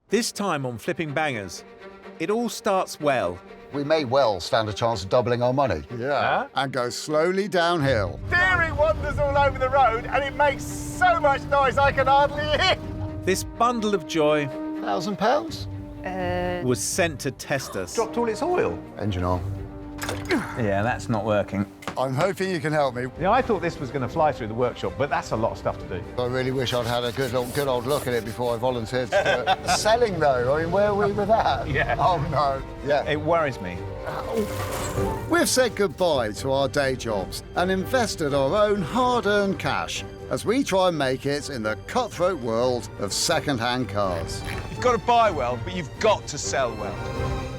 This time on Flipping Bangers, it all starts well. We may well stand a chance of doubling our money. Yeah, and go slowly downhill. Steering wanders all over the road and it makes so much noise I can hardly hear. This bundle of joy £1,000? was sent to test us. Dropped all its oil. Engine on. Yeah, that's not working. I'm hoping you can help me. Yeah, I thought this was going to fly through the workshop, but that's a lot of stuff to do. I really wish I'd had a good old look at it before I volunteered to do it. Selling, though, I mean, where are we with that? Yeah. Oh, no. Yeah. It worries me. We've said goodbye to our day jobs and invested our own hard-earned cash as we try and make it in the cutthroat world of second-hand cars. You've got to buy well, but you've got to sell well.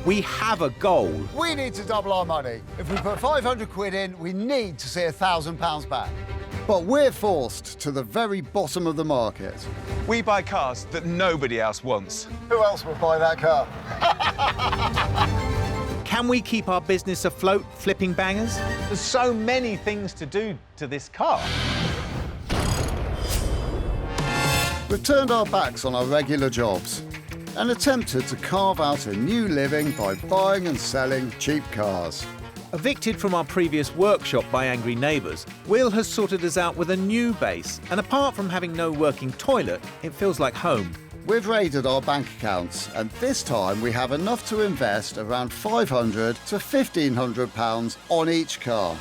We have a goal. We need to double our money. If we put 500 quid in, we need to see £1,000 back. But we're forced to the very bottom of the market. We buy cars that nobody else wants. Who else would buy that car? Can we keep our business afloat, Flipping Bangers? There's so many things to do to this car. We've turned our backs on our regular jobs and attempted to carve out a new living by buying and selling cheap cars. Evicted from our previous workshop by angry neighbours, Will has sorted us out with a new base, and apart from having no working toilet, it feels like home. We've raided our bank accounts, and this time we have enough to invest around £500 to £1,500 on each car.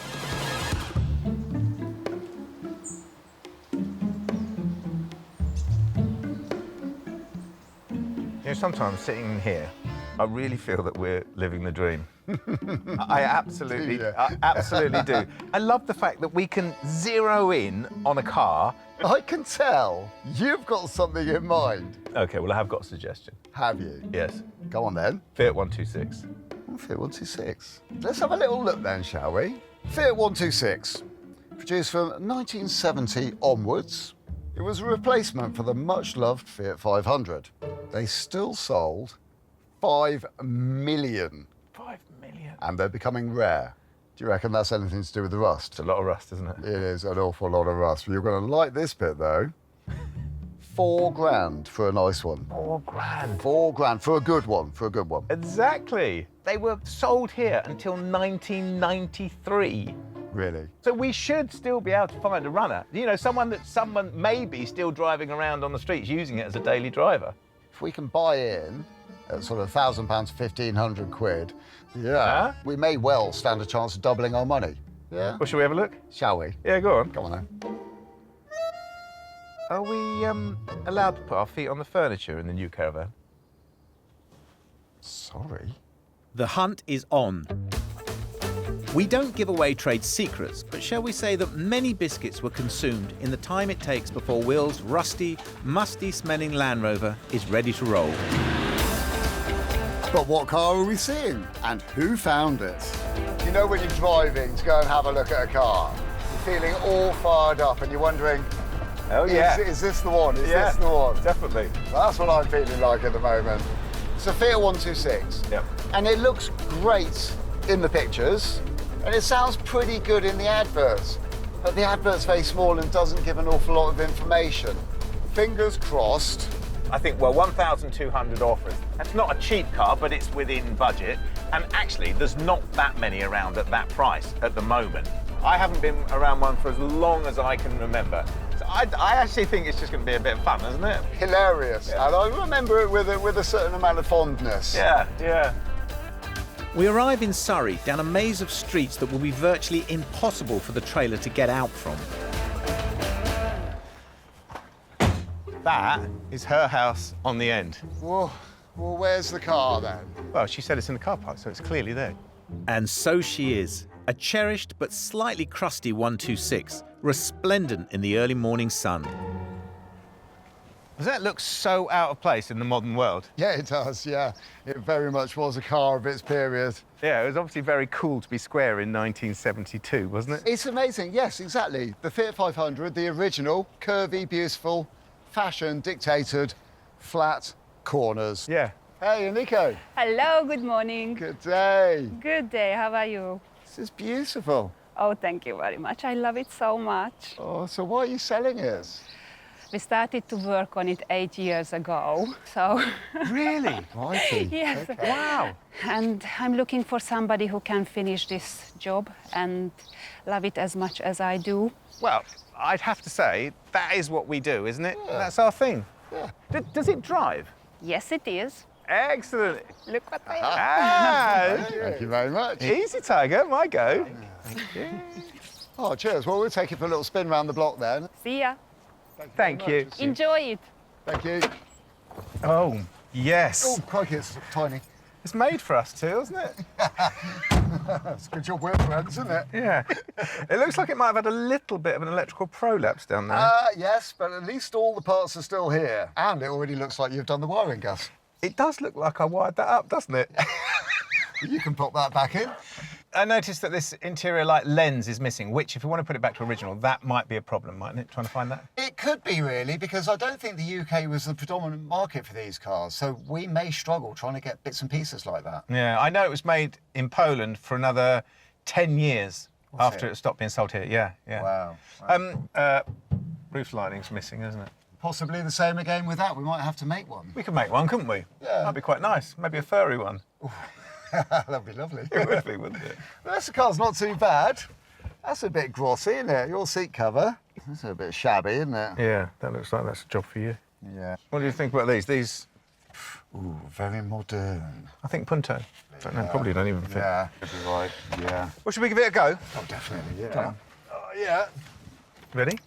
You know, sometimes sitting here, I really feel that we're living the dream. I absolutely do. I love the fact that we can zero in on a car. I can tell you've got something in mind. OK, well, I have got a suggestion. Have you? Yes. Go on then. Fiat 126. Fiat 126. Let's have a little look then, shall we? Fiat 126, produced from 1970 onwards. It was a replacement for the much-loved Fiat 500. They still sold 5 million. 5 million? And they're becoming rare. Do you reckon that's anything to do with the rust? It's a lot of rust, isn't it? It is an awful lot of rust. You're going to like this bit, though. £4,000 for a nice one. 4 grand. 4 grand for a good one, Exactly. They were sold here until 1993. Really? So we should still be able to find a runner. You know, someone may be still driving around on the streets using it as a daily driver. If we can buy in at sort of £1,000 to 1,500 quid, we may well stand a chance of doubling our money. Yeah? Well, shall we have a look? Shall we? Yeah, go on. Come on then. Are we allowed to put our feet on the furniture in the new caravan? Sorry? The hunt is on. We don't give away trade secrets, but shall we say that many biscuits were consumed in the time it takes before Will's rusty, musty-smelling Land Rover is ready to roll. But what car are we seeing? And who found it? You know when you're driving to go and have a look at a car, you're feeling all fired up and you're wondering, Oh, yeah. Is this the one? Is this the one? Definitely. Well, that's what I'm feeling like at the moment. It's a Fiat 126. Yep. And it looks great in the pictures, and it sounds pretty good in the adverts. But the advert's very small and doesn't give an awful lot of information. Fingers crossed. I think, well, 1,200 offers. That's not a cheap car, but it's within budget. And actually, there's not that many around at that price at the moment. I haven't been around one for as long as I can remember. So I actually think it's just going to be a bit of fun, isn't it? Hilarious. Yeah. And I remember it with a certain amount of fondness. Yeah. We arrive in Surrey down a maze of streets that will be virtually impossible for the trailer to get out from. That is her house on the end. Well, where's the car then? Well, she said it's in the car park, so it's clearly there. And so she is. A cherished but slightly crusty 126, resplendent in the early morning sun. Does that look so out of place in the modern world? Yeah, it does, yeah. It very much was a car of its period. Yeah, it was obviously very cool to be square in 1972, wasn't it? It's amazing, yes, exactly. The Fiat 500, the original, curvy, beautiful, fashion dictated, flat corners. Yeah. Hey, Nico. Hello, good morning. Good day. Good day, how are you? This is beautiful. Oh, thank you very much. I love it so much. Oh, so why are you selling it? We started to work on it 8 years ago, so Really? Righty. yes. Wow. And I'm looking for somebody who can finish this job and love it as much as I do. Well, I'd have to say, that is what we do, isn't it? That's our thing. Yeah. Does it drive? Yes, it is. Excellent. Look what I have. Ah, Thank you very much. easy, Tiger. My go. Oh, cheers. Well, we'll take you for a little spin round the block then. See ya. Thank you. Enjoy it. Thank you. Oh, yes. Oh, crikey, it's tiny. It's made for us too, isn't it? It's a good job we're friends, isn't it? Yeah. It looks like it might have had a little bit of an electrical prolapse down there. Yes, but at least all the parts are still here. And it already looks like you've done the wiring, Gus. It does look like I wired that up, doesn't it? You can pop that back in. I noticed that this interior light lens is missing, which, if we want to put it back to original, that might be a problem, mightn't it? Trying to find that? It could be, really, because I don't think the UK was the predominant market for these cars, so we may struggle trying to get bits and pieces like that. Yeah, I know it was made in Poland for another 10 years after it? it stopped being sold here. Yeah, yeah. Wow. Roof lighting's missing, isn't it? Possibly the same again with that. We might have to make one. We could make one, couldn't we? Yeah. Might be quite nice. Maybe a furry one. That'd be lovely. It would be, wouldn't it? Well, this car's not too bad. That's a bit glossy, isn't it? Your seat cover. That's a bit shabby, isn't it? Yeah, that looks like that's a job for you. Yeah. What do you think about these? These, Ooh, very modern. I think Punto. Don't know, probably don't even fit. Yeah, could be right. Yeah. Well, should we give it a go? Oh, definitely, yeah. Oh, yeah. Ready?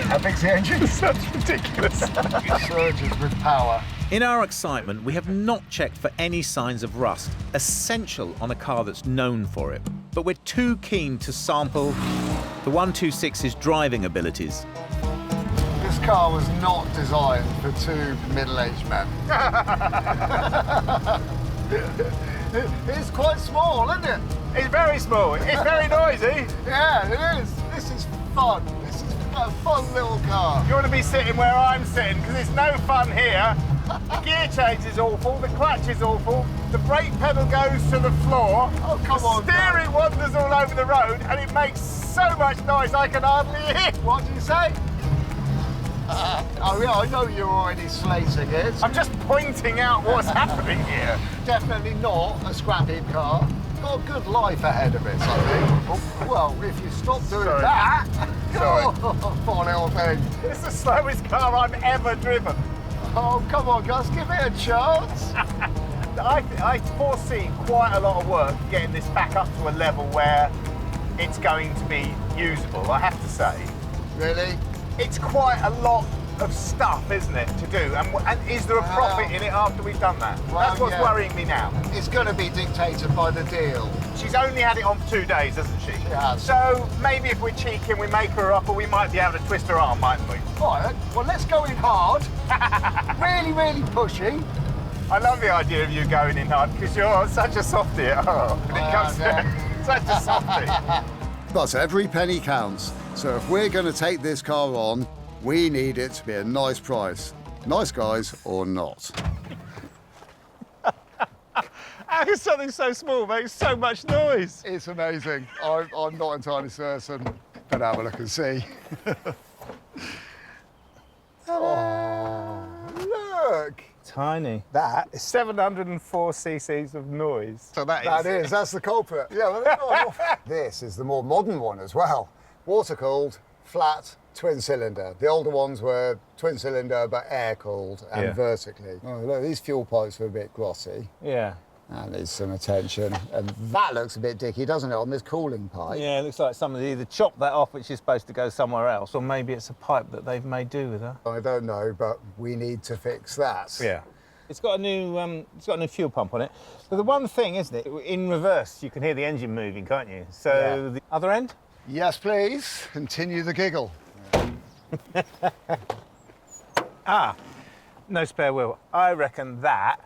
How big's the engine? Such ridiculous. Surges with power. In our excitement, we have not checked for any signs of rust, essential on a car that's known for it. But we're too keen to sample the 126's driving abilities. This car was not designed for two middle-aged men. It's quite small, isn't it? It's very small. It's very noisy. Yeah, it is. This is fun. This is a fun little car. You want to be sitting where I'm sitting, because it's no fun here. The gear change is awful, the clutch is awful, the brake pedal goes to the floor, Oh, come on, the steering wanders all over the road, and it makes so much noise I can hardly hear. What do you say? Oh, yeah, I know you're already slating it. I'm just pointing out what's happening here. Definitely not a scrappy car. Got a good life ahead of it, I think. Oh, well, if you stop doing Sorry. that... Sorry. Oh, poor little thing. It's the slowest car I've ever driven. Oh, come on, Gus, give it a chance. I foresee quite a lot of work getting this back up to a level where it's going to be usable, I have to say. Really? It's quite a lot of stuff, isn't it, to do? And is there a profit in it after we've done that? Well, That's what's yeah. worrying me now. It's going to be dictated by the deal. She's only had it on for 2 days, hasn't she? She has. So maybe if we're cheeky and we make her up, or we might be able to twist her arm, mightn't we? All right, well, let's go in hard. Really, really pushing. I love the idea of you going in hard, because you're such a softie at heart when it comes to such a softie. But every penny counts. So if we're going to take this car on, we need it to be a nice price. Nice guys or not. How can something so small make so much noise? It's amazing. I'm not entirely certain. But have a look and see. Oh, look. Tiny. That is 704 cc's of noise. So That's the culprit. Yeah, well, this is the more modern one as well. Water-cooled, flat, twin-cylinder. The older ones were twin-cylinder but air-cooled and vertically. Oh, look, these fuel pipes are a bit glossy. Yeah. That needs some attention. And that looks a bit dicky, doesn't it, on this cooling pipe? Yeah, it looks like somebody either chopped that off, which is supposed to go somewhere else, or maybe it's a pipe that they've made do with her. I don't know, but we need to fix that. Yeah. It's got a new fuel pump on it. But the one thing, isn't it? In reverse, you can hear the engine moving, can't you? So the other end? Yes, please. Continue the giggle. No spare wheel. I reckon that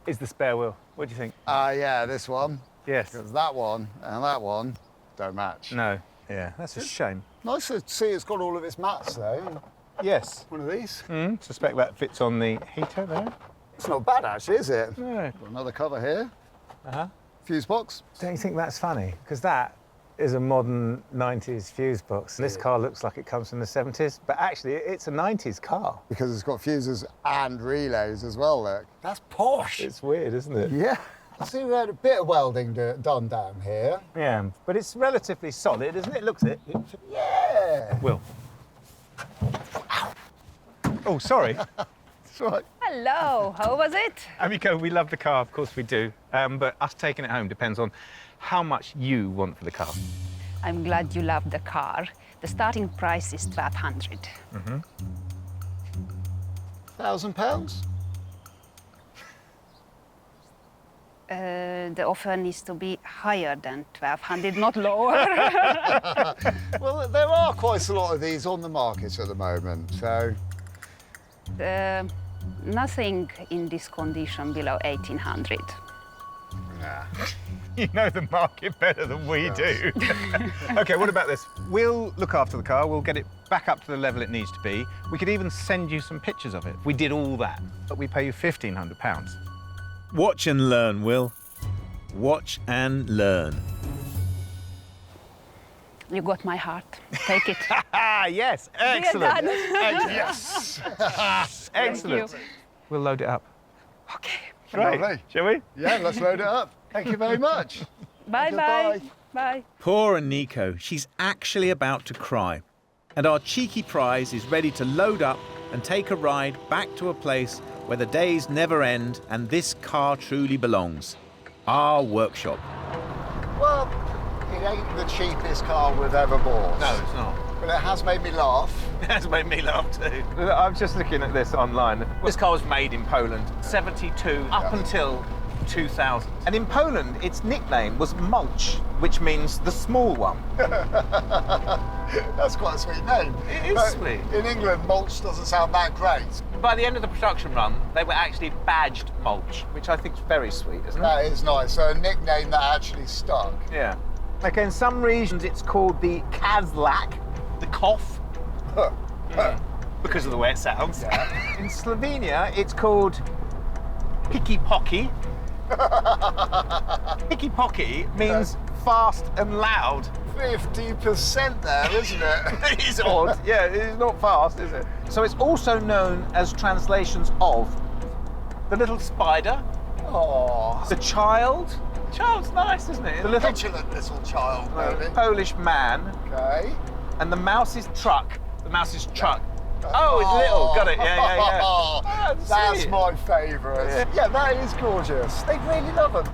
is the spare wheel. What do you think? Yeah, this one. Yes. Because that one and that one don't match. No. Yeah, that's a shame. Nice to see it's got all of its mats, though. Yes. One of these. Suspect that fits on the heater there. It's not bad, actually, is it? No. Got another cover here. Uh-huh. Fuse box. Don't you think that's funny? Because that is a modern 90s fuse box. This car looks like it comes from the 70s, but actually it's a 90s car. Because it's got fuses and relays as well, look. That's posh. It's weird, isn't it? Yeah. I see we had a bit of welding done down here. Yeah, but it's relatively solid, isn't it? Looks it. Yeah. Will. Oh, sorry. That's right. Hello, how was it? Amico, we love the car, of course we do. But us taking it home depends on how much you want for the car. I'm glad you love the car. The starting price is 1,200. £1,000? The offer needs to be higher than 1,200, not lower. Well, there are quite a lot of these on the market at the moment, so... Nothing in this condition below 1,800. Nah. You know the market better than we do. OK, what about this? We'll look after the car, we'll get it back up to the level it needs to be. We could even send you some pictures of it. We did all that, but we pay you £1,500. Watch and learn, Will. Watch and learn. You got my heart. Take it. Ah, yes, excellent. done. Yes. Excellent. Thank you. We'll load it up. OK. Right, Lovely. shall we? Yeah, let's load it up. Thank you very much. Bye-bye. Goodbye. Bye. Poor Nico, she's actually about to cry. And our cheeky prize is ready to load up and take a ride back to a place where the days never end and this car truly belongs. Our workshop. Well, it ain't the cheapest car we've ever bought. No, it's not. But it has made me laugh. It has made me laugh too. I'm just looking at this online. This car was made in Poland, 72 up until 2000. And in Poland, its nickname was Mulch, which means the small one. That's quite a sweet name. It is But sweet. In England, mulch doesn't sound that great. By the end of the production run, they were actually badged Mulch, which I think is very sweet, isn't it? That is nice. So a nickname that actually stuck. Yeah. Okay, in some regions it's called the Kazlak, the cough, because of the way it sounds. In Slovenia, it's called Picky Pocky. Picky Pocky means fast and loud. 50% there, isn't it? It is odd. yeah, it's not fast, is it? So it's also known as translations of the little spider, Oh, the child. Child's nice, isn't it? The little petulant little child, maybe. Polish man, Okay. and the mouse's truck. The mouse's truck. Oh, it's little. Got it. Yeah. Oh, That's see it. my favourite. Yeah, that is gorgeous. They really love them.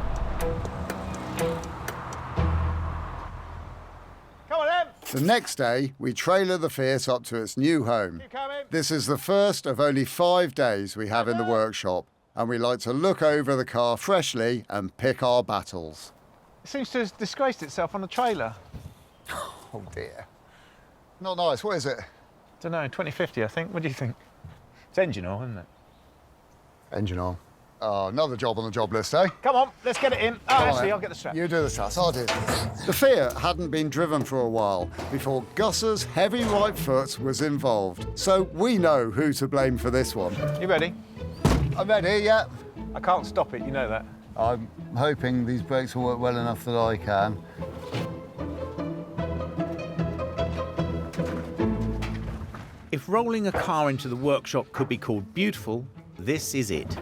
Come on, Em. The next day, we trailer the Fiat up to its new home. Keep coming. This is the first of only 5 days we have in the workshop, and we like to look over the car freshly and pick our battles. It seems to have disgraced itself on the trailer. Oh dear. Not nice, what is it? Don't know, 2050, I think. What do you think? It's engine oil, isn't it? Engine on. Oh, another job on the job list, eh? Come on, let's get it in. Oh, Come on, actually, then. I'll get the strap. You do the straps, I'll do this. The Fiat hadn't been driven for a while before Gus's heavy right foot was involved. So we know who to blame for this one. You ready? I'm ready, yeah. I can't stop it, you know that. I'm hoping these brakes will work well enough that I can. If rolling a car into the workshop could be called beautiful, this is it.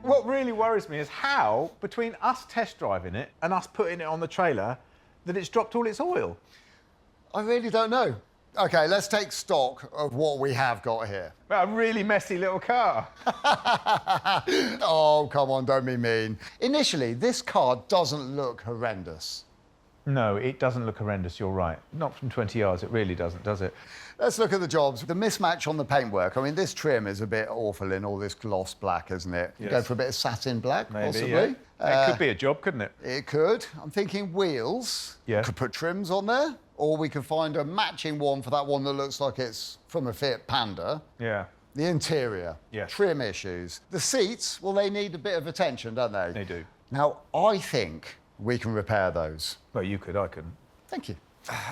What really worries me is how, between us test driving it and us putting it on the trailer, that it's dropped all its oil. I really don't know. OK, let's take stock of what we have got here. But a really messy little car. Oh, come on, don't be mean. Initially, this car doesn't look horrendous. No, it doesn't look horrendous, you're right. Not from 20 yards, it really doesn't, does it? Let's look at the jobs. The mismatch on the paintwork. I mean, this trim is a bit awful in all this gloss black, isn't it? Yes. Go for a bit of satin black, Maybe, possibly. yeah. It could be a job, couldn't it? It could. I'm thinking wheels. Yeah. Could put trims on there. Or we could find a matching one for that one that looks like it's from a Fiat Panda. Yeah. The interior. Yes. Trim issues. The seats, well, they need a bit of attention, don't they? They do. Now, I think we can repair those. Well, you could, I couldn't. Thank you.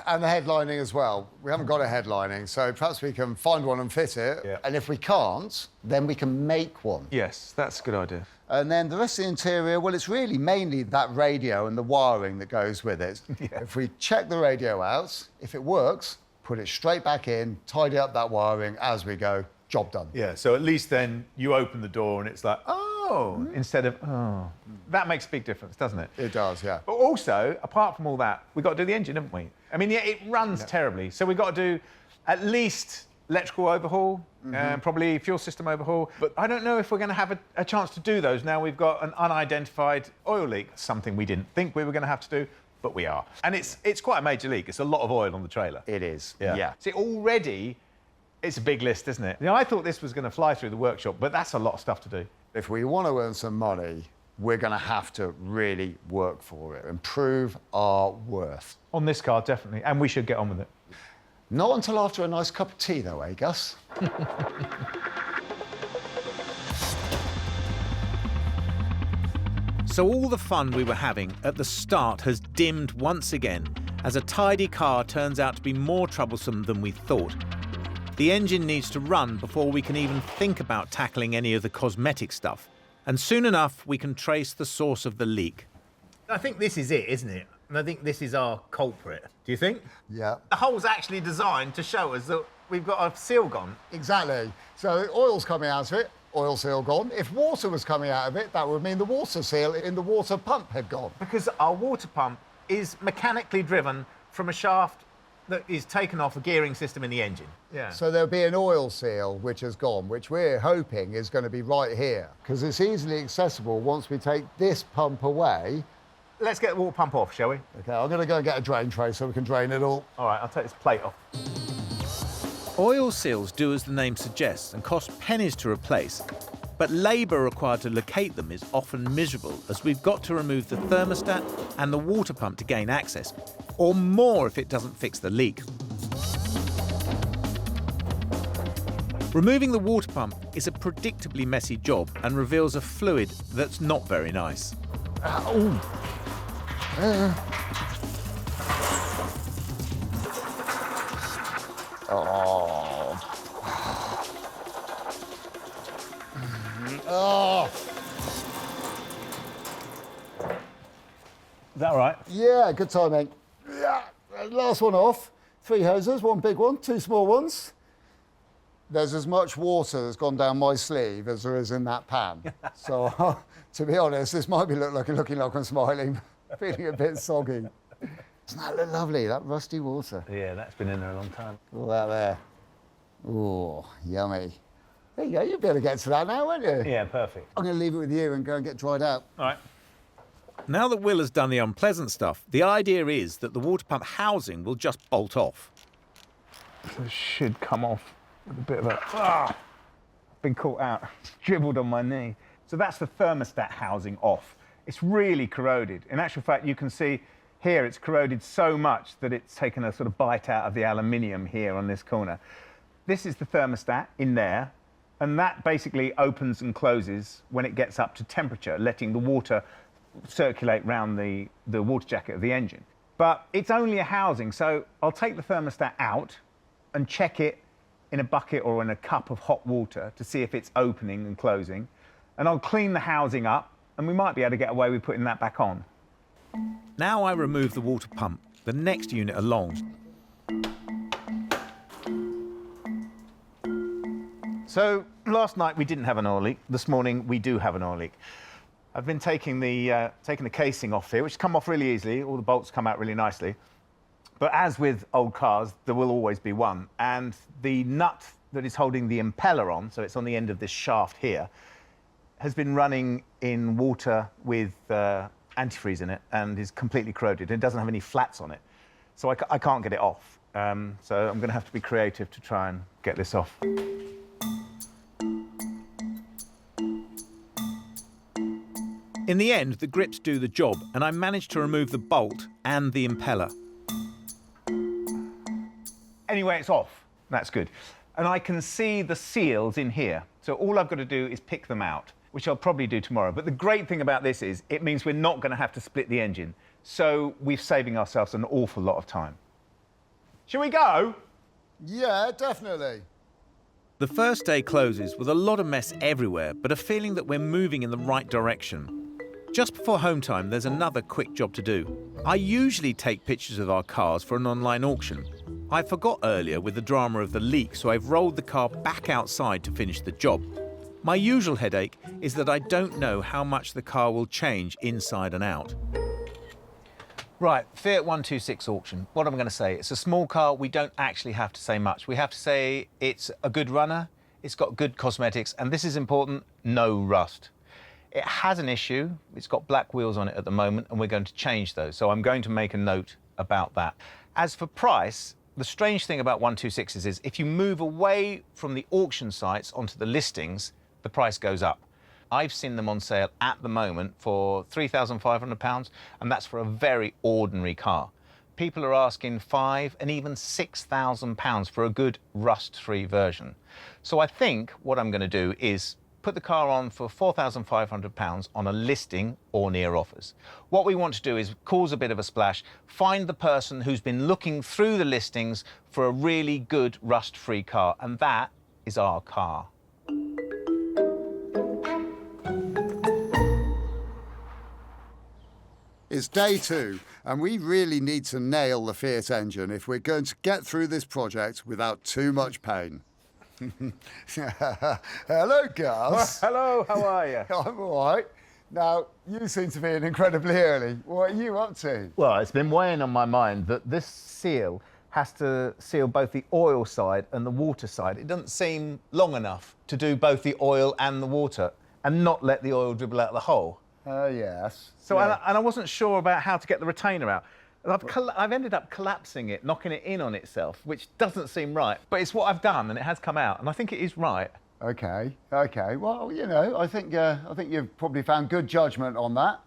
And the headlining as well. We haven't got a headlining, so perhaps we can find one and fit it. Yeah. And if we can't, then we can make one. Yes, that's a good idea. And then the rest of the interior, well, it's really mainly that radio and the wiring that goes with it. Yeah. If we check the radio out, if it works, put it straight back in, tidy up that wiring as we go, job done. Yeah, so at least then you open the door and it's like, oh, instead of, oh. That makes a big difference, doesn't it? It does, yeah. But also, apart from all that, we've got to do the engine, haven't we? I mean, yeah, it runs terribly. So we've got to do at least electrical overhaul, probably fuel system overhaul. But I don't know if we're going to have a chance to do those now we've got an unidentified oil leak, something we didn't think we were going to have to do, but we are. And it's quite a major leak. It's a lot of oil on the trailer. It is, Yeah. yeah. See, already, it's a big list, isn't it? You know, I thought this was going to fly through the workshop, but that's a lot of stuff to do. If we want to earn some money, we're going to have to really work for it and prove our worth. On this car, definitely. And we should get on with it. Not until after a nice cup of tea, though, eh, Gus? So all the fun we were having at the start has dimmed once again as a tidy car turns out to be more troublesome than we thought. The engine needs to run before we can even think about tackling any of the cosmetic stuff. And soon enough, we can trace the source of the leak. I think this is it, isn't it? And I think this is our culprit. Do you think? Yeah. The hole's actually designed to show us that we've got a seal gone. Exactly. So oil's coming out of it, oil seal gone. If water was coming out of it, that would mean the water seal in the water pump had gone. Because our water pump is mechanically driven from a shaft that is taken off a gearing system in the engine. Yeah. So there'll be an oil seal which has gone, which we're hoping is going to be right here, because it's easily accessible once we take this pump away. Let's get the water pump off, shall we? Okay, I'm going to go and get a drain tray so we can drain it all. All right, I'll take this plate off. Oil seals do as the name suggests and cost pennies to replace, but labour required to locate them is often miserable, as we've got to remove the thermostat and the water pump to gain access, or more if it doesn't fix the leak. Removing the water pump is a predictably messy job and reveals a fluid that's not very nice. Is that all right? Yeah, good timing. Yeah, last one off. 3 hoses, 1 big one, 2 small ones. There's as much water that's gone down my sleeve as there is in that pan. So, to be honest, this might be looking like I'm smiling, feeling a bit soggy. Doesn't that look lovely, that rusty water? Yeah, that's been in there a long time. All that there. Oh, yummy. There you go, you'll be able to get to that now, won't you? Yeah, perfect. I'm going to leave it with you and go and get dried out. All right. Now that Will has done the unpleasant stuff, the idea is that the water pump housing will just bolt off. This should come off with a bit of a... been caught out. Dribbled on my knee. So that's the thermostat housing off. It's really corroded. In actual fact, you can see here it's corroded so much that it's taken a sort of bite out of the aluminium here on this corner. This is the thermostat in there, and that basically opens and closes when it gets up to temperature, letting the water circulate round the water jacket of the engine. But it's only a housing, so I'll take the thermostat out and check it in a bucket or in a cup of hot water to see if it's opening and closing. And I'll clean the housing up, and we might be able to get away with putting that back on. Now I remove the water pump, the next unit along. So last night we didn't have an oil leak. This morning we do have an oil leak. I've been taking the casing off here, which has come off really easily. All the bolts come out really nicely. But as with old cars, there will always be one. And the nut that is holding the impeller on, so it's on the end of this shaft here, has been running in water with antifreeze in it and is completely corroded. It doesn't have any flats on it. So I can't get it off. So I'm going to have to be creative to try and get this off. In the end, the grips do the job, and I managed to remove the bolt and the impeller. Anyway, it's off. That's good. And I can see the seals in here. So all I've got to do is pick them out, which I'll probably do tomorrow. But the great thing about this is it means we're not going to have to split the engine. So we're saving ourselves an awful lot of time. Shall we go? Yeah, definitely. The first day closes with a lot of mess everywhere, but a feeling that we're moving in the right direction. Just before home time, there's another quick job to do. I usually take pictures of our cars for an online auction. I forgot earlier with the drama of the leak, so I've rolled the car back outside to finish the job. My usual headache is that I don't know how much the car will change inside and out. Right, Fiat 126 auction. What am I going to say? It's a small car. We don't actually have to say much. We have to say it's a good runner, it's got good cosmetics, and this is important, no rust. It has an issue. It's got black wheels on it at the moment, and we're going to change those. So I'm going to make a note about that. As for price, the strange thing about 126s is if you move away from the auction sites onto the listings, the price goes up. I've seen them on sale at the moment for £3,500, and that's for a very ordinary car. People are asking £5,000 and even £6,000 for a good rust-free version. So I think what I'm going to do is put the car on for £4,500 on a listing or near offers. What we want to do is cause a bit of a splash, find the person who's been looking through the listings for a really good rust-free car, and that is our car. It's day 2, and we really need to nail the Fiat engine if we're going to get through this project without too much pain. Hello, Gus. Hello, how are you? I'm all right. Now, you seem to be in incredibly early. What are you up to? Well, it's been weighing on my mind that this seal has to seal both the oil side and the water side. It doesn't seem long enough to do both the oil and the water and not let the oil dribble out of the hole. Yes. So, yeah. and I wasn't sure about how to get the retainer out. I've ended up collapsing it, knocking it in on itself, which doesn't seem right. But it's what I've done, and it has come out, and I think it is right. Okay. Well, you know, I think you've probably found good judgment on that.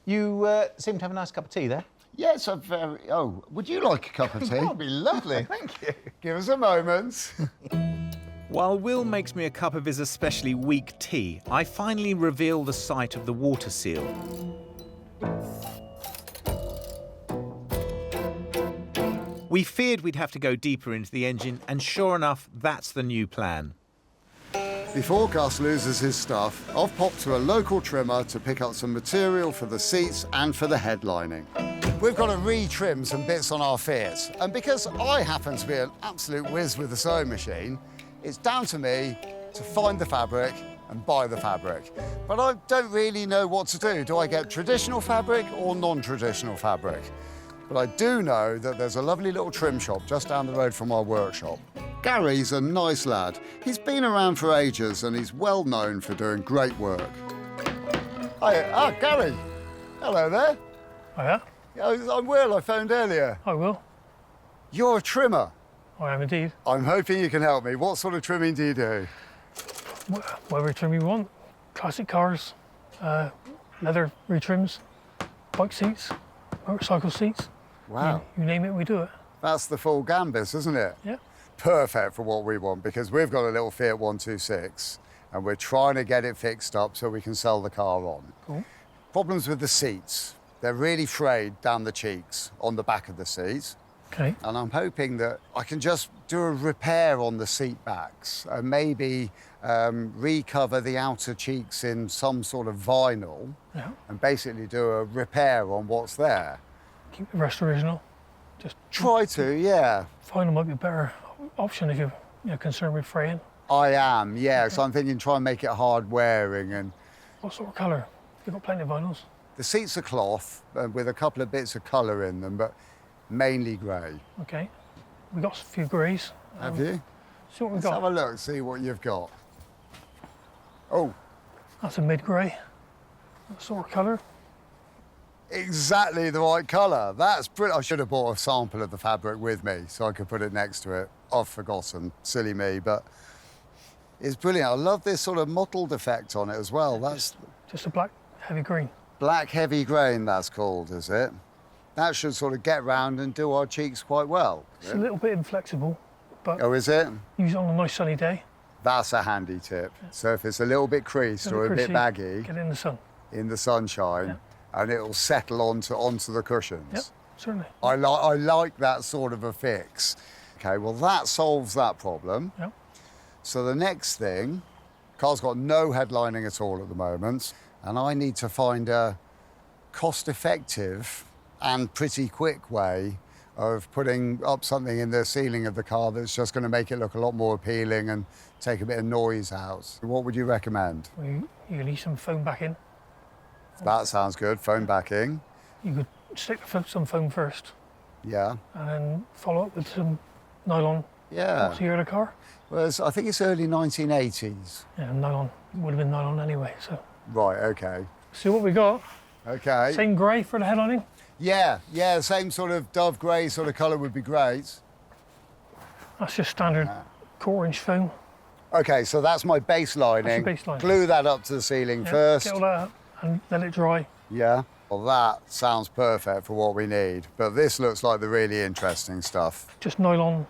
You seem to have a nice cup of tea there. Yes, a very... Oh, would you like a cup of tea? That'd be lovely, thank you. Give us a moment. While Will makes me a cup of his especially weak tea, I finally reveal the site of the water seal. We feared we'd have to go deeper into the engine, and sure enough, that's the new plan. Before Gus loses his stuff, I've popped to a local trimmer to pick up some material for the seats and for the headlining. We've got to re-trim some bits on our Fiat, and because I happen to be an absolute whiz with the sewing machine, it's down to me to find the fabric and buy the fabric. But I don't really know what to do. Do I get traditional fabric or non-traditional fabric? But I do know that there's a lovely little trim shop just down the road from our workshop. Gary's a nice lad. He's been around for ages and he's well known for doing great work. Hi, Gary. Hello there. Hiya. I'm Will, I phoned earlier. I will. You're a trimmer. I am indeed. I'm hoping you can help me. What sort of trimming do you do? Whatever trim you want. Classic cars, leather retrims, bike seats, motorcycle seats. Wow. You name it, we do it. That's the full gambit, isn't it? Yeah. Perfect for what we want, because we've got a little Fiat 126 and we're trying to get it fixed up so we can sell the car on. Cool. Problems with the seats. They're really frayed down the cheeks on the back of the seats. Okay. And I'm hoping that I can just do a repair on the seat backs and maybe recover the outer cheeks in some sort of vinyl and basically do a repair on what's there. Keep the rest original. Just try to, yeah. Vinyl might be a better option if you're concerned with fraying. I am, yeah. Okay. So I'm thinking try and make it hard wearing. And what sort of colour? You've got plenty of vinyls. The seats are cloth with a couple of bits of colour in them, but mainly grey. Okay. We've got a few greys. Have you? See what we've Let's got. have a look, see what you've got. Oh. That's a mid-grey. That sort of colour. Exactly the right colour. That's brilliant. I should have bought a sample of the fabric with me so I could put it next to it. I've forgotten, silly me, but it's brilliant. I love this sort of mottled effect on it as well. That's just a black heavy green. Black heavy grain, that's called, is it? That should sort of get round and do our cheeks quite well. It's a little bit inflexible, but... Oh, is it? Use it on a nice sunny day. That's a handy tip. Yeah. So if it's a little bit creased or a bit baggy... Get it in the sun. In the sunshine, and it'll settle onto the cushions. Yep. certainly. I like that sort of a fix. Okay, well, that solves that problem. Yep. So the next thing, car's got no headlining at all at the moment, and I need to find a cost-effective and pretty quick way of putting up something in the ceiling of the car that's just going to make it look a lot more appealing and take a bit of noise out. What would you recommend? Well, you need some foam backing. That sounds good, foam backing. You could stick some foam first Yeah. and then follow up with some nylon. Yeah. What's the year of the car? Well, I think it's early 1980s. Yeah, nylon. Would have been nylon anyway, so. Right, okay. See what we got? Okay. Same grey for the headlining? Yeah, same sort of dove grey sort of colour would be great. That's just standard core-inch foam. Okay, so that's my baselining. That's your baseline. Glue that up to the ceiling Yeah, first. Get all that up and let it dry. Yeah. Well, that sounds perfect for what we need. But this looks like the really interesting stuff. Just nylon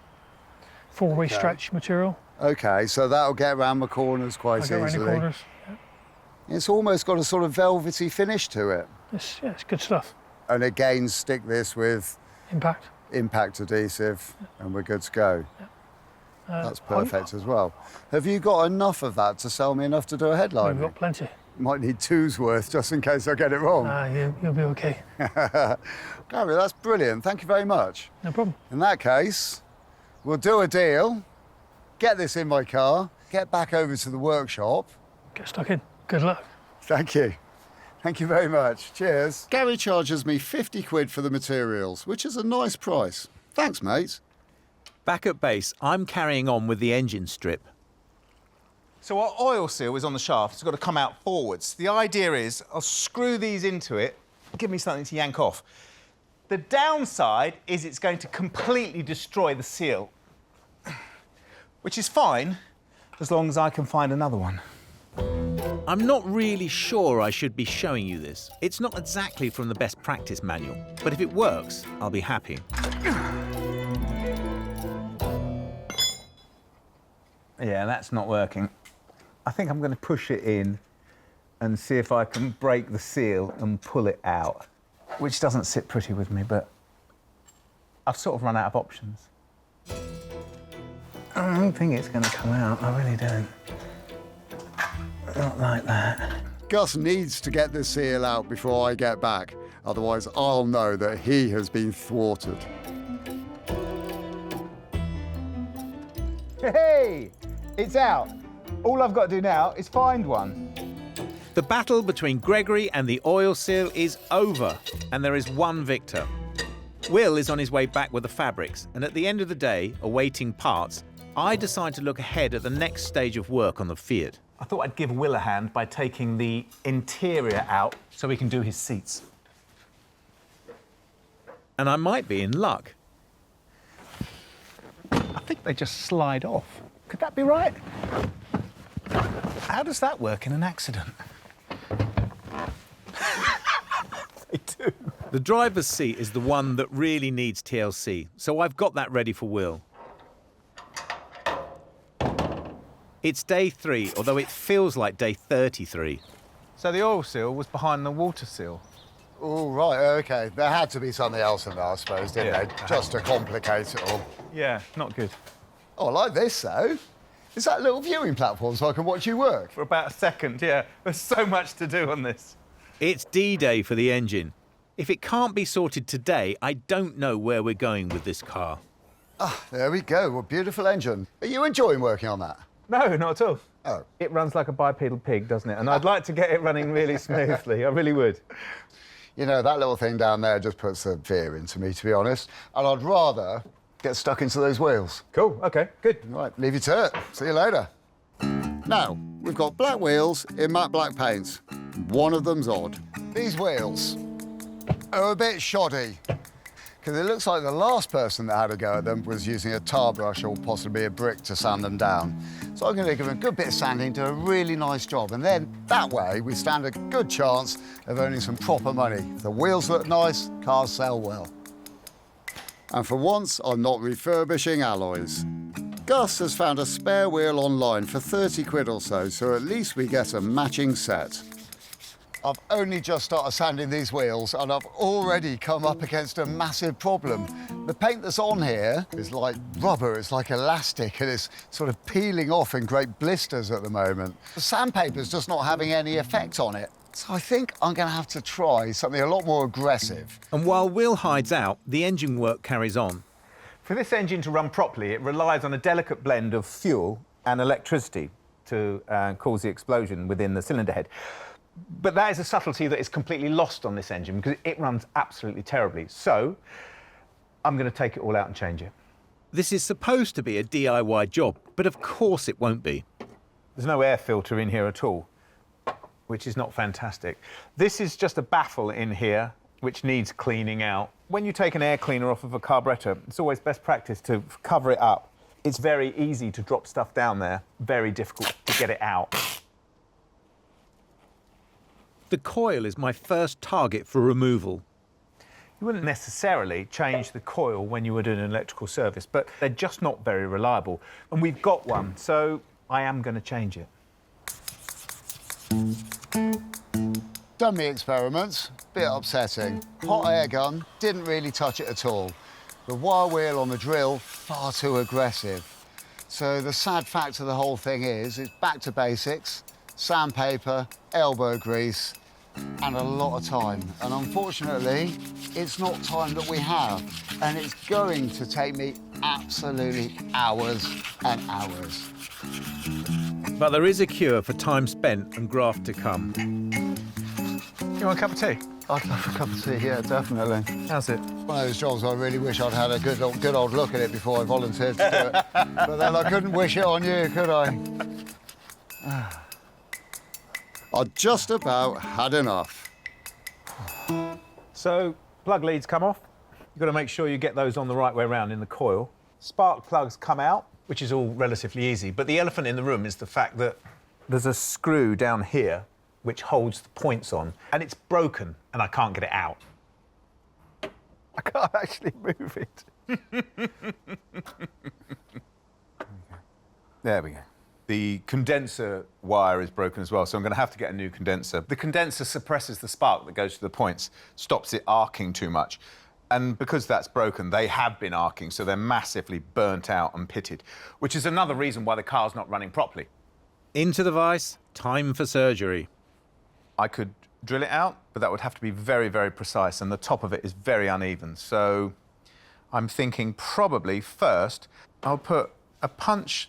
four-way Okay. stretch material. Okay, so that'll get around the corners quite I go around the easily. corners. Yeah. It's almost got a sort of velvety finish to it. It's good stuff. And again, stick this with Impact. impact adhesive and we're good to go. That's Oh, perfect as well. Have you got enough of that to sell me enough to do a headline? We've got plenty. Might need two's worth just in case I get it wrong. You'll be okay. Gary, that's brilliant. Thank you very much. No problem. In that case, we'll do a deal, get this in my car, get back over to the workshop. Get stuck in. Good luck. Thank you. Thank you very much. Cheers. Gary charges me 50 quid for the materials, which is a nice price. Thanks, mate. Back at base, I'm carrying on with the engine strip. So our oil seal is on the shaft. It's got to come out forwards. The idea is I'll screw these into it, give me something to yank off. The downside is it's going to completely destroy the seal, which is fine as long as I can find another one. I'm not really sure I should be showing you this. It's not exactly from the best practice manual, but if it works, I'll be happy. Yeah, that's not working. I think I'm going to push it in and see if I can break the seal and pull it out, which doesn't sit pretty with me, but I've sort of run out of options. I don't think it's going to come out. I really don't. Not like that. Gus needs to get the seal out before I get back. Otherwise, I'll know that he has been thwarted. Hey, it's out. All I've got to do now is find one. The battle between Gregory and the oil seal is over, and there is one victor. Will is on his way back with the fabrics, and at the end of the day, awaiting parts, I decide to look ahead at the next stage of work on the Fiat. I thought I'd give Will a hand by taking the interior out so he can do his seats. And I might be in luck. I think they just slide off. Could that be right? How does that work in an accident? They do. The driver's seat is the one that really needs TLC, so I've got that ready for Will. It's day 3, although it feels like day 33. So the oil seal was behind the water seal. Oh, right, OK. There had to be something else in there, I suppose, didn't Yeah. there? Just to complicate it all. Yeah, not good. Oh, I like this, though. Is that a little viewing platform so I can watch you work? For about a second, yeah. There's so much to do on this. It's D-Day for the engine. If it can't be sorted today, I don't know where we're going with this car. Ah, there we go. A beautiful engine. Are you enjoying working on that? No, not at all. Oh. It runs like a bipedal pig, doesn't it? And I'd like to get it running really smoothly. I really would. You know, that little thing down there just puts a fear into me, to be honest. And I'd rather get stuck into those wheels. Cool, OK, good. Right, leave you to it. See you later. Now, we've got black wheels in matte black paint. One of them's odd. These wheels are a bit shoddy, because it looks like the last person that had a go at them was using a tar brush or possibly a brick to sand them down. So I'm going to give them a good bit of sanding, do a really nice job, and then that way we stand a good chance of earning some proper money. If the wheels look nice, cars sell well. And for once, I'm not refurbishing alloys. Gus has found a spare wheel online for 30 quid or so, so at least we get a matching set. I've only just started sanding these wheels and I've already come up against a massive problem. The paint that's on here is like rubber, it's like elastic, and it's sort of peeling off in great blisters at the moment. The sandpaper's just not having any effect on it. So I think I'm going to have to try something a lot more aggressive. And while Will hides out, the engine work carries on. For this engine to run properly, it relies on a delicate blend of fuel and electricity to cause the explosion within the cylinder head. But that is a subtlety that is completely lost on this engine because it runs absolutely terribly. So I'm going to take it all out and change it. This is supposed to be a DIY job, but of course it won't be. There's no air filter in here at all, which is not fantastic. This is just a baffle in here which needs cleaning out. When you take an air cleaner off of a carburettor, it's always best practice to cover it up. It's very easy to drop stuff down there, very difficult to get it out. The coil is my first target for removal. You wouldn't necessarily change the coil when you were doing an electrical service, but they're just not very reliable. And we've got one, so I am going to change it. Done the experiments, bit upsetting. Hot air gun, didn't really touch it at all. The wire wheel on the drill, far too aggressive. So the sad fact of the whole thing is, it's back to basics, sandpaper, elbow grease, and a lot of time. And unfortunately, it's not time that we have. And it's going to take me absolutely hours and hours. But there is a cure for time spent and graft to come. You want a cup of tea? I'd love a cup of tea, yeah, definitely. How's it? One of those jobs I really wish I'd had a good old look at it before I volunteered to do it. But then I couldn't wish it on you, could I? I'd just about had enough. So, plug leads come off. You've got to make sure you get those on the right way around in the coil. Spark plugs come out, which is all relatively easy. But the elephant in the room is the fact that there's a screw down here which holds the points on, and it's broken, and I can't get it out. I can't actually move it. There we go. The condenser wire is broken as well, so I'm going to have to get a new condenser. The condenser suppresses the spark that goes to the points, stops it arcing too much. And because that's broken, they have been arcing, so they're massively burnt out and pitted, which is another reason why the car's not running properly. Into the vise, time for surgery. I could drill it out, but that would have to be very, very precise, and the top of it is very uneven. So I'm thinking probably first I'll put a punch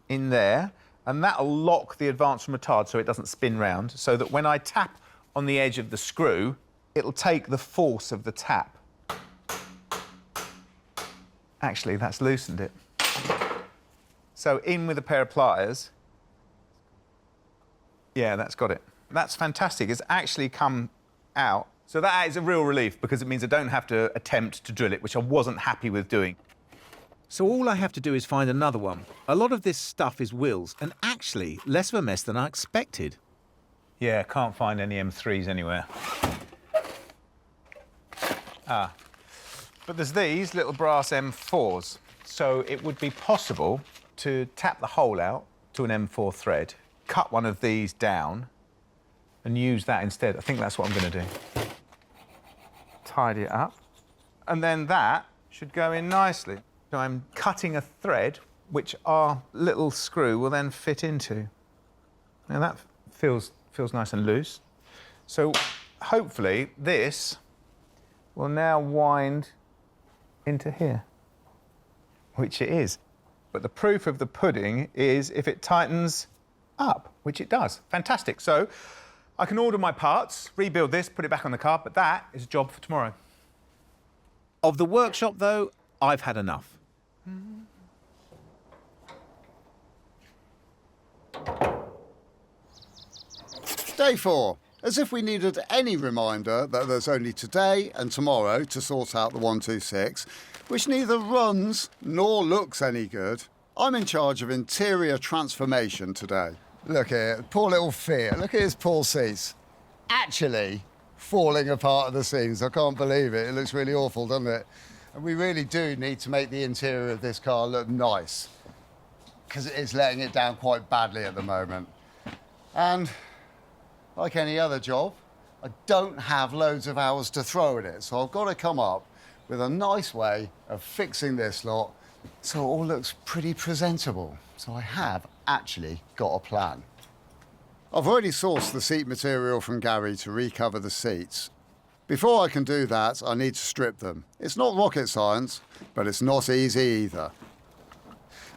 in there, and that'll lock the advance from retard so it doesn't spin round, so that when I tap on the edge of the screw, it'll take the force of the tap. Actually, that's loosened it. So in with a pair of pliers. Yeah, that's got it. That's fantastic. It's actually come out. So that is a real relief because it means I don't have to attempt to drill it, which I wasn't happy with doing. So all I have to do is find another one. A lot of this stuff is Will's, and actually less of a mess than I expected. Yeah, can't find any M3s anywhere. Ah. But there's these little brass M4s. So it would be possible to tap the hole out to an M4 thread, cut one of these down, and use that instead. I think that's what I'm going to do. Tidy it up. And then that should go in nicely. So I'm cutting a thread which our little screw will then fit into. Now that feels nice and loose. So hopefully this will now wind into here, which it is. But the proof of the pudding is if it tightens up, which it does. Fantastic. So I can order my parts, rebuild this, put it back on the car, but that is a job for tomorrow. Of the workshop, though, I've had enough. Day 4. As if we needed any reminder that there's only today and tomorrow to sort out the 126, which neither runs nor looks any good. I'm in charge of interior transformation today. Look here, poor little Fiat. Look at his poor seats. Actually falling apart at the seams. I can't believe it. It looks really awful, doesn't it? And we really do need to make the interior of this car look nice, because it is letting it down quite badly at the moment. And like any other job, I don't have loads of hours to throw at it, so I've got to come up with a nice way of fixing this lot so it all looks pretty presentable. So I have actually got a plan. I've already sourced the seat material from Gary to recover the seats. Before I can do that, I need to strip them. It's not rocket science, but it's not easy either.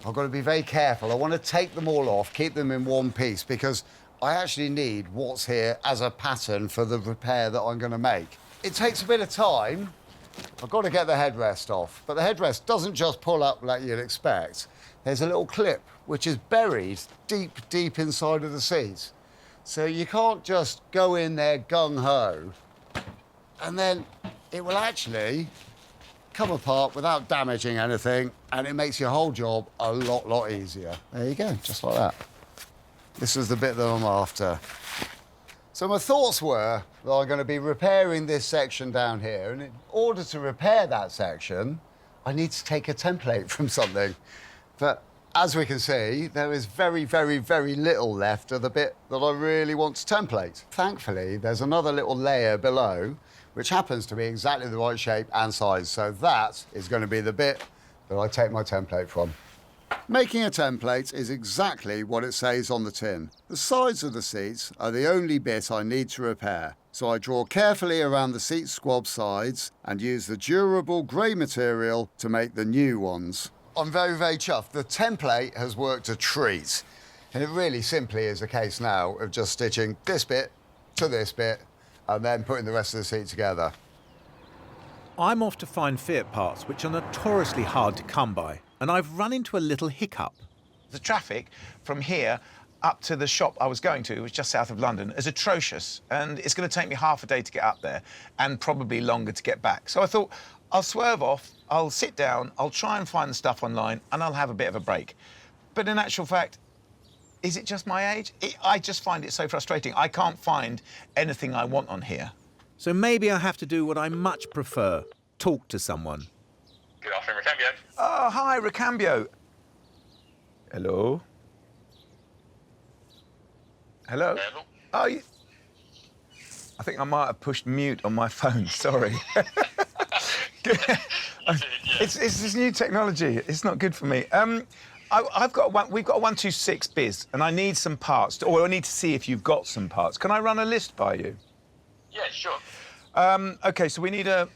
I've got to be very careful. I want to take them all off, keep them in one piece, because I actually need what's here as a pattern for the repair that I'm going to make. It takes a bit of time. I've got to get the headrest off, but the headrest doesn't just pull up like you'd expect. There's a little clip which is buried deep, deep inside of the seat. So you can't just go in there gung-ho, and then it will actually come apart without damaging anything, and it makes your whole job a lot easier. There you go, just like that. This is the bit that I'm after. So my thoughts were that I'm going to be repairing this section down here, and in order to repair that section, I need to take a template from something. But as we can see, there is very little left of the bit that I really want to template. Thankfully, there's another little layer below, which happens to be exactly the right shape and size. So that is going to be the bit that I take my template from. Making a template is exactly what it says on the tin. The sides of the seats are the only bit I need to repair. So I draw carefully around the seat squab sides and use the durable grey material to make the new ones. I'm very chuffed. The template has worked a treat. And it really simply is a case now of just stitching this bit to this bit and then putting the rest of the seat together. I'm off to find Fiat parts, which are notoriously hard to come by, and I've run into a little hiccup. The traffic from here up to the shop I was going to, which was just south of London, is atrocious, and it's going to take me half a day to get up there and probably longer to get back. So I thought, I'll swerve off, I'll sit down, I'll try and find the stuff online, and I'll have a bit of a break. But in actual fact, is it just my age? I just find it so frustrating. I can't find anything I want on here. So maybe I have to do what I much prefer, talk to someone. Good afternoon, Recambio. Oh, hi, Recambio. Hello? Hello? Hello. Oh, I think I might have pushed mute on my phone, sorry. It's this new technology. It's not good for me. We've got a 126 biz, and I need some parts, or I need to see if you've got some parts. Can I run a list by you? Yeah, sure. OK, so we need a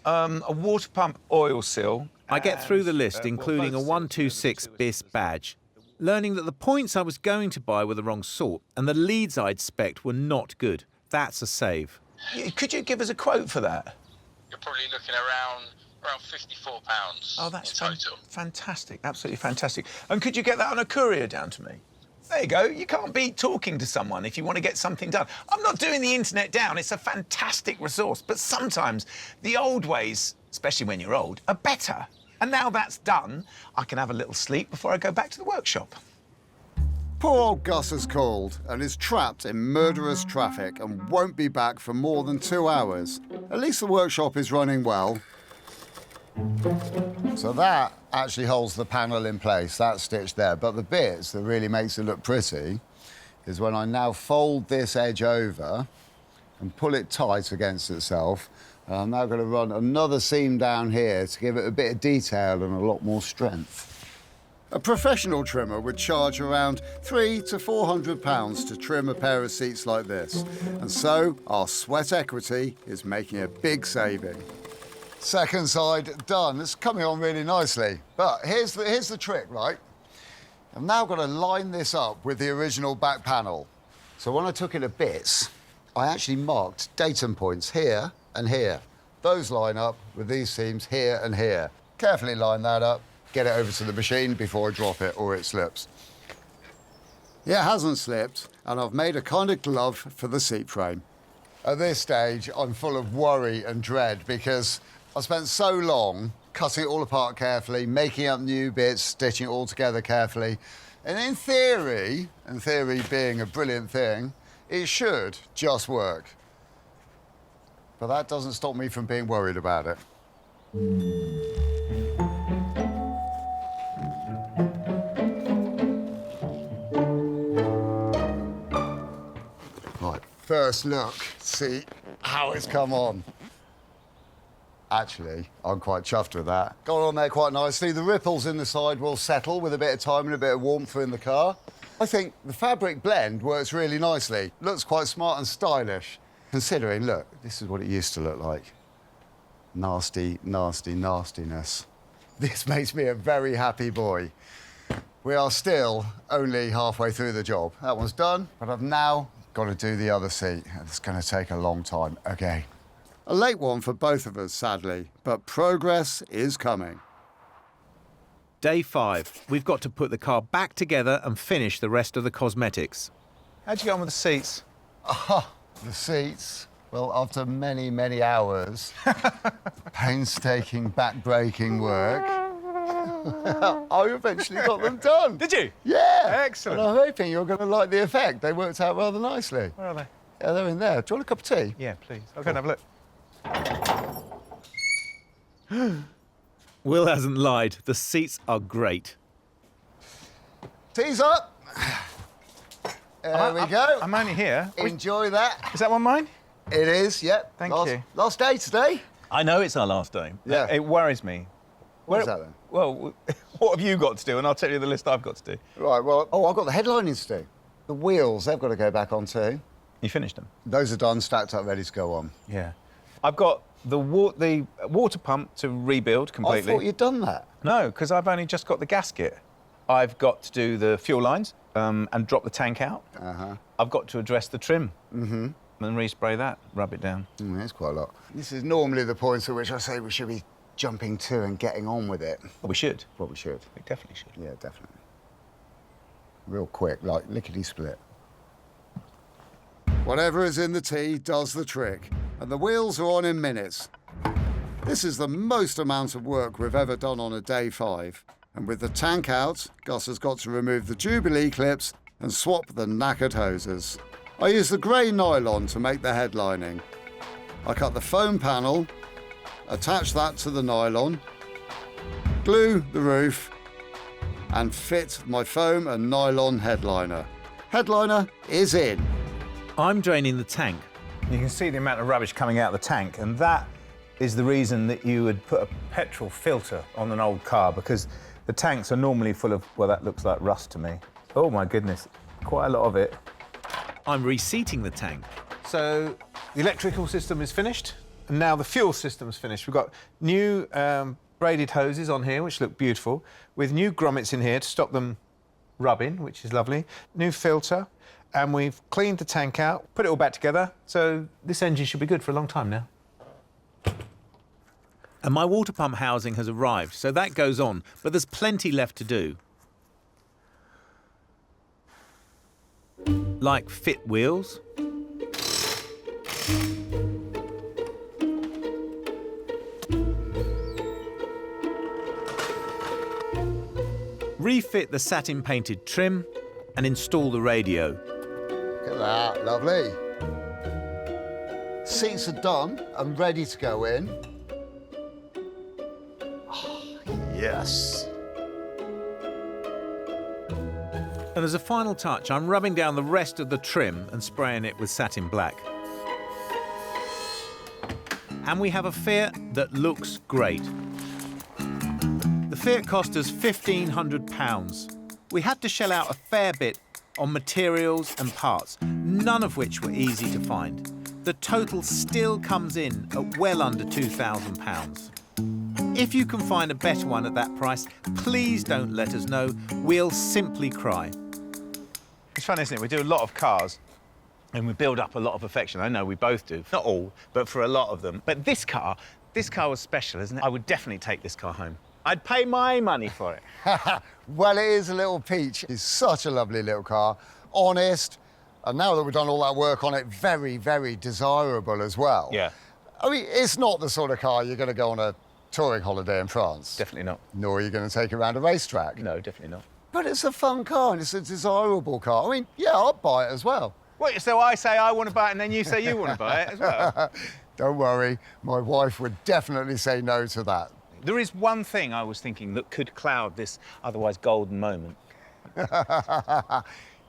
water pump oil seal. I get through the list, including a 126 bis badge, learning that the points I was going to buy were the wrong sort, and the leads I'd spec'd were not good. That's a save. Could you give us a quote for that? You're probably looking around £54 Oh, that's in total. fantastic, absolutely fantastic. And could you get that on a courier down to me? There you go. You can't beat talking to someone if you want to get something done. I'm not doing the internet down. It's a fantastic resource. But sometimes the old ways, especially when you're old, are better. And now that's done, I can have a little sleep before I go back to the workshop. Poor old Gus has called and is trapped in murderous traffic and won't be back for more than 2 hours. At least the workshop is running well. So that actually holds the panel in place, that's stitched there. But the bits that really makes it look pretty is when I now fold this edge over and pull it tight against itself. And I'm now going to run another seam down here to give it a bit of detail and a lot more strength. A professional trimmer would charge around £300 to £400 to trim a pair of seats like this. And so our sweat equity is making a big saving. Second side done. It's coming on really nicely. But here's the trick, right? I've now got to line this up with the original back panel. So when I took it to bits, I actually marked datum points here and here. Those line up with these seams here and here. Carefully line that up, get it over to the machine before I drop it or it slips. It hasn't slipped, and I've made a kind of glove for the seat frame. At this stage, I'm full of worry and dread because I spent so long cutting it all apart carefully, making up new bits, stitching it all together carefully. And in theory being a brilliant thing, it should just work. But that doesn't stop me from being worried about it. Right, first look, see how it's come on. Actually, I'm quite chuffed with that. Got on there quite nicely. The ripples in the side will settle with a bit of time and a bit of warmth in the car. I think the fabric blend works really nicely. Looks quite smart and stylish. Considering, look, this is what it used to look like. Nasty, nasty, nastiness. This makes me a very happy boy. We are still only halfway through the job. That one's done, but I've now got to do the other seat. It's going to take a long time again. A late one for both of us, sadly, but progress is coming. Day 5. We've got to put the car back together and finish the rest of the cosmetics. How'd you get on with the seats? The seats, well, after many, many hours, painstaking, back-breaking work, I eventually got them done. Did you? Yeah. Excellent. And I'm hoping you're going to like the effect. They worked out rather nicely. Where are they? Yeah, they're in there. Do you want a cup of tea? Yeah, please. I'll go and have a look. Will hasn't lied. The seats are great. Tea's up. There we go. I'm only here. Enjoy that. Is that one mine? It is, yep. Thank you. Last day today. I know it's our last day. Yeah. It worries me. What is that then? Well, what have you got to do? And I'll tell you the list I've got to do. Right, well, I've got the headlinings to do. The wheels, they've got to go back on too. You finished them? Those are done, stacked up, ready to go on. Yeah. I've got the water pump to rebuild completely. I thought you'd done that. No, because I've only just got the gasket. I've got to do the fuel lines and drop the tank out. I've got to address the trim and respray that, rub it down. That's quite a lot. This is normally the point at which I say we should be jumping to and getting on with it. We should. Well, we should. We definitely should. Yeah, definitely. Real quick, like lickety-split. Whatever is in the tea does the trick, and the wheels are on in minutes. This is the most amount of work we've ever done on a day 5. And with the tank out, Gus has got to remove the Jubilee clips and swap the knackered hoses. I use the grey nylon to make the headlining. I cut the foam panel, attach that to the nylon, glue the roof, and fit my foam and nylon headliner. Headliner is in. I'm draining the tank. You can see the amount of rubbish coming out of the tank, and that is the reason that you would put a petrol filter on an old car, because the tanks are normally full of, well, that looks like rust to me. Oh, my goodness, quite a lot of it. I'm reseating the tank. So the electrical system is finished, and now the fuel system's finished. We've got new braided hoses on here, which look beautiful, with new grommets in here to stop them rubbing, which is lovely. New filter, and we've cleaned the tank out, put it all back together, so this engine should be good for a long time now. And my water pump housing has arrived, so that goes on, but there's plenty left to do. Like fit wheels, refit the satin painted trim, and install the radio. Look at that, lovely. Seats are done and ready to go in. Oh, yes. And as a final touch, I'm rubbing down the rest of the trim and spraying it with satin black. And we have a Fiat that looks great. The Fiat cost us £1,500. We had to shell out a fair bit on materials and parts, none of which were easy to find. The total still comes in at well under £2,000. If you can find a better one at that price, please don't let us know. We'll simply cry. It's fun, isn't it? We do a lot of cars and we build up a lot of affection. I know we both do. Not all, but for a lot of them. But this car was special, isn't it? I would definitely take this car home. I'd pay my money for it. Well, it is a little peach. It's such a lovely little car. Honest. And now that we've done all that work on it, very, very desirable as well. Yeah. I mean, it's not the sort of car you're going to go on a touring holiday in France. Definitely not. Nor are you going to take it around a racetrack. No, definitely not. But it's a fun car and it's a desirable car. I mean, yeah, I'll buy it as well. Wait, so I say I want to buy it and then you say you want to buy it as well? Don't worry, my wife would definitely say no to that. There is one thing I was thinking that could cloud this otherwise golden moment.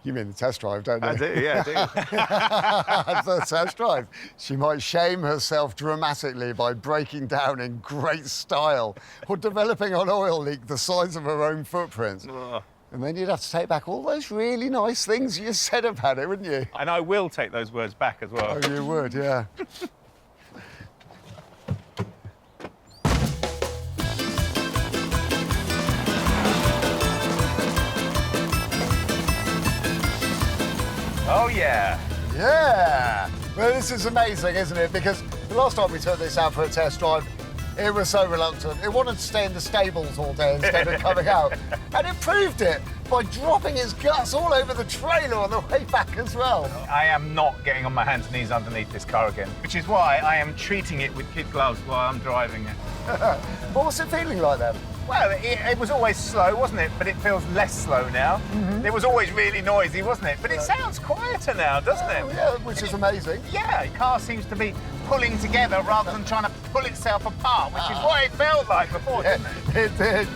You mean the test drive, don't you? I do, yeah, I do. The test drive. She might shame herself dramatically by breaking down in great style or developing an oil leak the size of her own footprint. Oh. And then you'd have to take back all those really nice things you said about it, wouldn't you? And I will take those words back as well. Oh, you would, yeah. Oh, yeah. Yeah! Well, this is amazing, isn't it? Because the last time we took this out for a test drive, it was so reluctant. It wanted to stay in the stables all day instead of coming out. And it proved it by dropping its guts all over the trailer on the way back as well. I am not getting on my hands and knees underneath this car again, which is why I am treating it with kid gloves while I'm driving it. What was it feeling like then? Well, it was always slow, wasn't it? But it feels less slow now. Mm-hmm. It was always really noisy, wasn't it? But it sounds quieter now, doesn't it? Yeah, which is amazing. Yeah, the car seems to be pulling together rather than trying to pull itself apart, which is what it felt like before, didn't it? It did.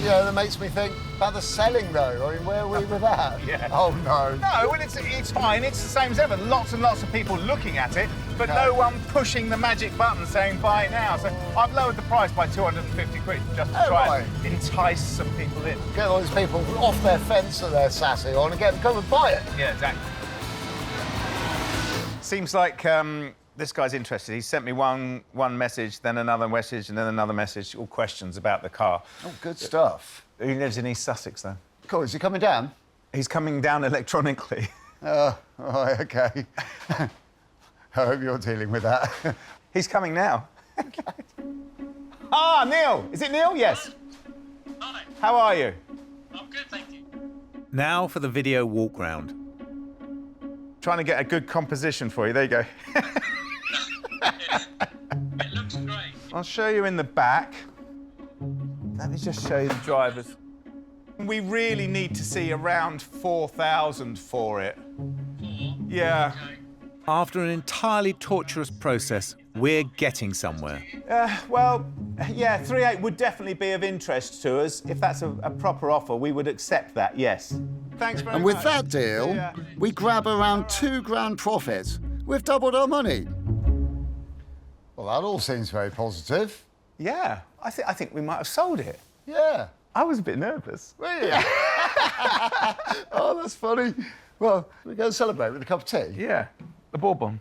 Yeah, that makes me think about the selling, though. I mean, where are we with that? Yeah. Oh, no. No, well, it's fine. It's the same as ever. Lots and lots of people looking at it, but no one pushing the magic button saying buy now. So I've lowered the price by 250 quid just to try and entice some people in. Get all these people off their fence that they're sassy on and get them to come and buy it. Yeah, exactly. Seems like this guy's interested. He sent me one message, then another message, and then another message, all questions about the car. Oh, good stuff. He lives in East Sussex, though. Cool, is he coming down? He's coming down electronically. Oh, right, OK. I hope you're dealing with that. He's coming now. Ah, Neil! Is it Neil? Yes. Hi. How are you? I'm good, thank you. Now for the video walk round. Trying to get a good composition for you. There you go. It looks great. I'll show you in the back. Let me just show you the drivers. We really need to see around 4,000 for it. Yeah. Okay. After an entirely torturous process, we're getting somewhere. Well, yeah, 3.8 would definitely be of interest to us. If that's a proper offer, we would accept that, yes. Thanks very much. And with that deal, we grab around £2,000 profit. We've doubled our money. Well, that all seems very positive. Yeah, I think we might have sold it. Yeah. I was a bit nervous. Were you? Oh, that's funny. Well, we go celebrate with a cup of tea. Yeah, the Bourbon.